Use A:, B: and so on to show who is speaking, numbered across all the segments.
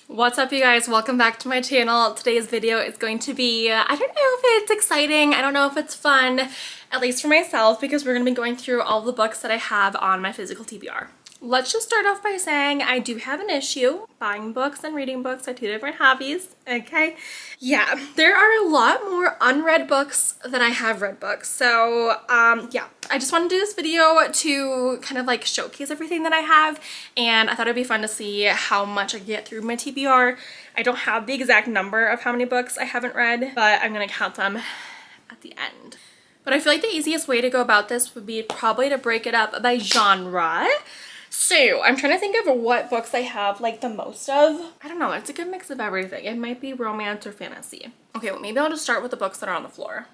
A: What's up, you guys? Welcome back to my channel. Today's video is going to be, I don't know if it's exciting, I don't know if it's fun, at least for myself, because we're going to be going through all the books that I have on my physical TBR. Let's just start off by saying I do have an issue. Buying books and reading books are two different hobbies, okay? Yeah, there are a lot more unread books than I have read books. So, yeah, I just want to do this video to kind of like showcase everything that I have, and I thought it'd be fun to see how much I get through my TBR. I don't have the exact number of how many books I haven't read, but I'm gonna count them at the end. But I feel like the easiest way to go about this would be probably to break it up by genre. So I'm trying to think of what books I have like the most of. I don't know, it's a good mix of everything. It might be romance or fantasy. Okay, well maybe I'll just start with the books that are on the floor.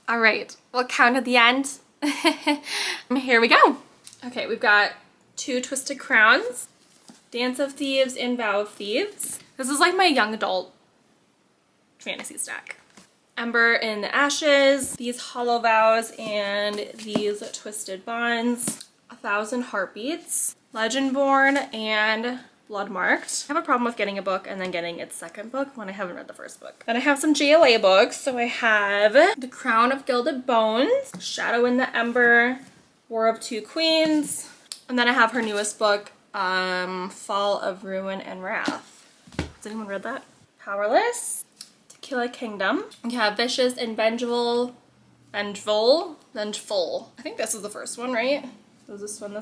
A: All right, we'll count at the end. Here we go. Okay, we've got Two Twisted Crowns, Dance of Thieves, and Vow of Thieves. This is like my young adult fantasy stack. Ember in the Ashes, These Hollow Vows, and These Twisted Bonds. 1,000 Heartbeats, Legendborn, and Bloodmarked. I have a problem with getting a book and then getting its second book when I haven't read the first book. Then I have some JLA books. So I have The Crown of Gilded Bones, Shadow in the Ember, War of Two Queens, and then I have her newest book, Fall of Ruin and Wrath. Has anyone read that? Powerless, To Kill a Kingdom. We have Vicious and Vengeful. I think this is the first one, right? Was this one,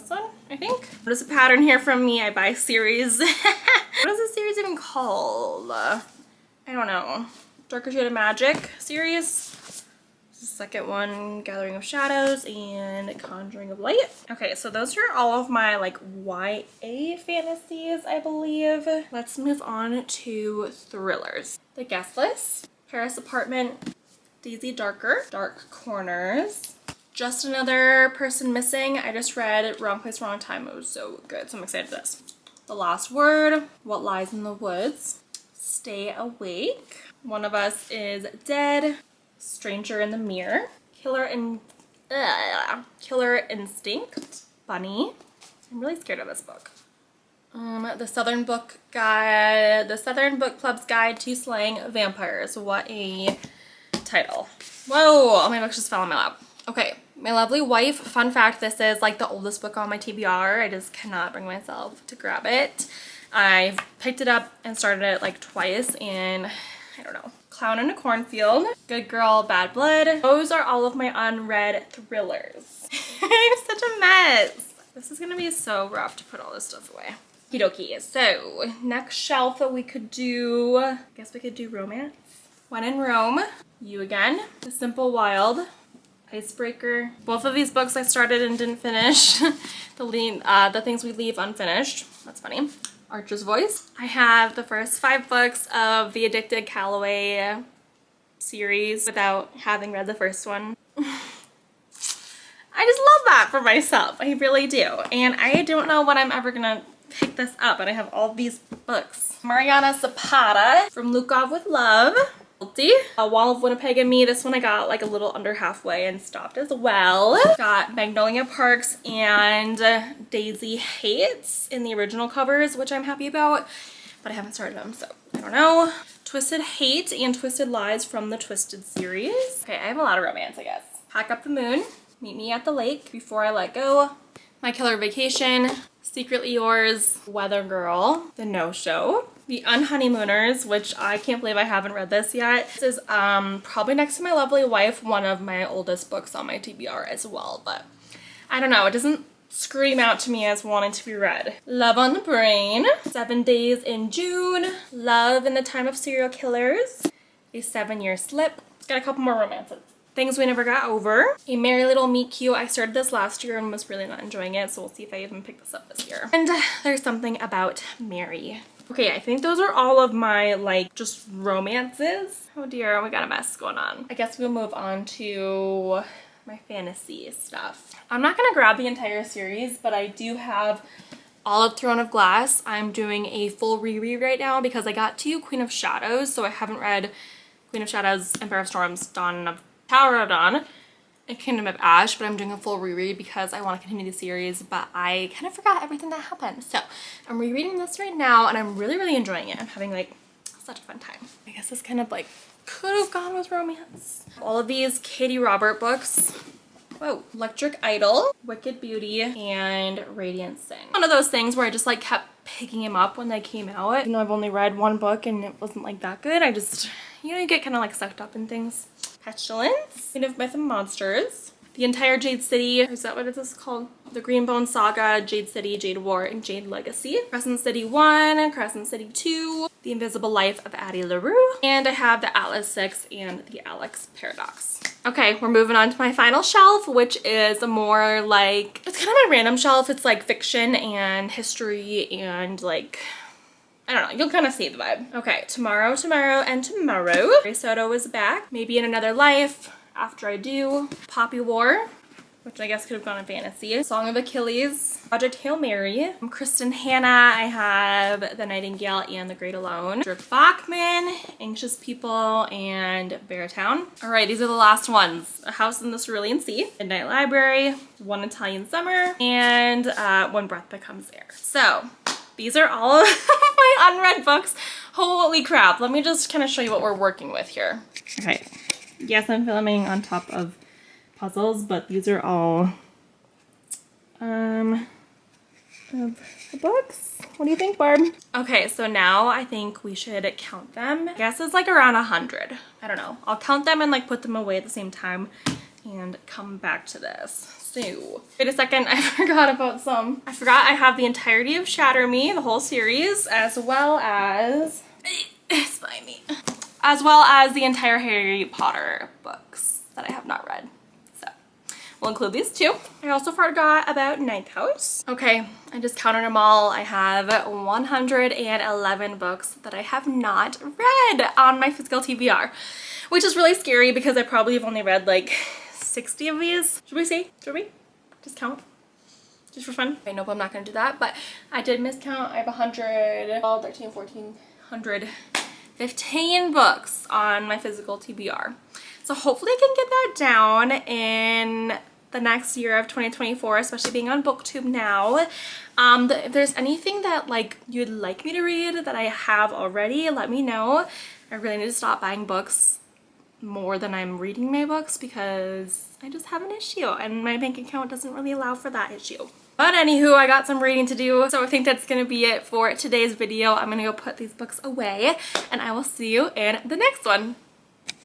A: I think? There's a pattern here from me. I buy series. What is this series even called? I don't know. Darker Shade of Magic series. The second one, Gathering of Shadows and Conjuring of Light. Okay, so those are all of my like YA fantasies, I believe. Let's move on to thrillers. The Guest List, Paris Apartment, Daisy Darker, Dark Corners, Just Another Person Missing. I just read Wrong Place, Wrong Time. It was so good, so I'm excited for this. The Last Word, What Lies in the Woods, Stay Awake, One of Us is Dead, Stranger in the Mirror, Killer Instinct, Bunny. I'm really scared of this book. The Southern Book Club's Guide to Slaying Vampires. What a title. Whoa, all my books just fell in my lap. Okay, My Lovely Wife. Fun fact, this is like the oldest book on my TBR. I just cannot bring myself to grab it. I've picked it up and started it like twice and I don't know. Clown in a Cornfield, Good Girl, Bad Blood. Those are all of my unread thrillers. I'm such a mess. This is gonna be so rough to put all this stuff away. Okie dokie. So next shelf that we could do, I guess we could do romance. When in Rome, You Again, The Simple Wild, Icebreaker. Both of these books I started and didn't finish. The Things We Leave Unfinished. That's funny. Archer's Voice. I have the first 5 books of the Addicted Calloway series without having read the first one. I just love that for myself. I really do. And I don't know when I'm ever gonna pick this up, and I have all these books. Mariana Zapata from Lukov with Love. Wall of Winnipeg and Me. This one I got like a little under halfway and stopped as well. Got Magnolia Parks and Daisy Hates in the original covers, which I'm happy about, but I haven't started them, so I don't know. Twisted Hate and Twisted Lies from the Twisted series. Okay, I have a lot of romance, I guess. Pack Up the Moon, Meet Me at the Lake, Before I Let Go, My Killer Vacation, Secretly Yours, Weather Girl, The No-Show, The Unhoneymooners, which I can't believe I haven't read this yet. This is probably next to My Lovely Wife, one of my oldest books on my TBR as well, but I don't know, it doesn't scream out to me as wanting to be read. Love on the Brain, 7 Days in June, Love in the Time of Serial Killers, A 7-Year Slip. It's got a couple more romances. Things We Never Got Over, A Merry Little Meet Cute. I started this last year and was really not enjoying it, so we'll see if I even pick this up this year. And There's Something About Mary. Okay, I think those are all of my like just romances. Oh dear, we got a mess going on. I guess we'll move on to my fantasy stuff. I'm not gonna grab the entire series, but I do have all of Throne of Glass. I'm doing a full reread right now because I got to Queen of Shadows, so I haven't read Queen of Shadows, Empire of Storms, Tower of Dawn. Kingdom of Ash, but I'm doing a full reread because I want to continue the series, but I kind of forgot everything that happened. So I'm rereading this right now and I'm really enjoying it. I'm having like such a fun time. I guess this kind of like could have gone with romance. All of these Katie Robert books. Whoa, Electric Idol, Wicked Beauty, and Radiant Sin. One of those things where I just like kept picking them up when they came out. Even though I've only read one book and it wasn't like that good, I just, you know, you get kind of like sucked up in things. Petulance, Queen of Myth and Monsters, the entire Jade City, is that what it is called? The Greenbone Saga, Jade City, Jade War, and Jade Legacy. Crescent City 1, Crescent City 2, The Invisible Life of Addie LaRue, and I have the Atlas 6 and the Alex Paradox. Okay, we're moving on to my final shelf, which is more like, it's kind of my random shelf. It's like fiction and history and like, I don't know, you'll kind of see the vibe. Okay, Tomorrow, and Tomorrow. Ray Soto is back. Maybe in Another Life, After I Do. Poppy War, which I guess could have gone in fantasy. Song of Achilles. Project Hail Mary. Kristen Hanna, I have The Nightingale and The Great Alone. Dirk Bachman, Anxious People, and Beartown. All right, these are the last ones. A House in the Cerulean Sea, Midnight Library, One Italian Summer, and When Breath Becomes Air. So these are all of my unread books. Holy crap. Let me just kind of show you what we're working with here. Okay. Yes, I'm filming on top of puzzles, but these are all the books. What do you think, Barb? Okay, so now I think we should count them. I guess it's like around 100. I don't know. I'll count them and like put them away at the same time and come back to this. So, wait a second, I forgot about some. I forgot I have the entirety of Shatter Me, the whole series, as well as, slimy, as well as the entire Harry Potter books that I have not read. So, we'll include these two. I also forgot about Ninth House. Okay, I just counted them all. I have 111 books that I have not read on my physical TBR, which is really scary because I probably have only read like 60 of these. Should we see? Should we? Just count? Just for fun? I nope, I'm not gonna do that, but I did miscount. I have 100, 12, 13, 14, 115 books on my physical TBR. So hopefully I can get that down in the next year of 2024, especially being on BookTube now. If there's anything that like you'd like me to read that I have already, let me know. I really need to stop buying books more than I'm reading my books because I just have an issue and my bank account doesn't really allow for that issue. But anywho, I got some reading to do, so I think that's gonna be it for today's video. I'm gonna go put these books away and I will see you in the next one.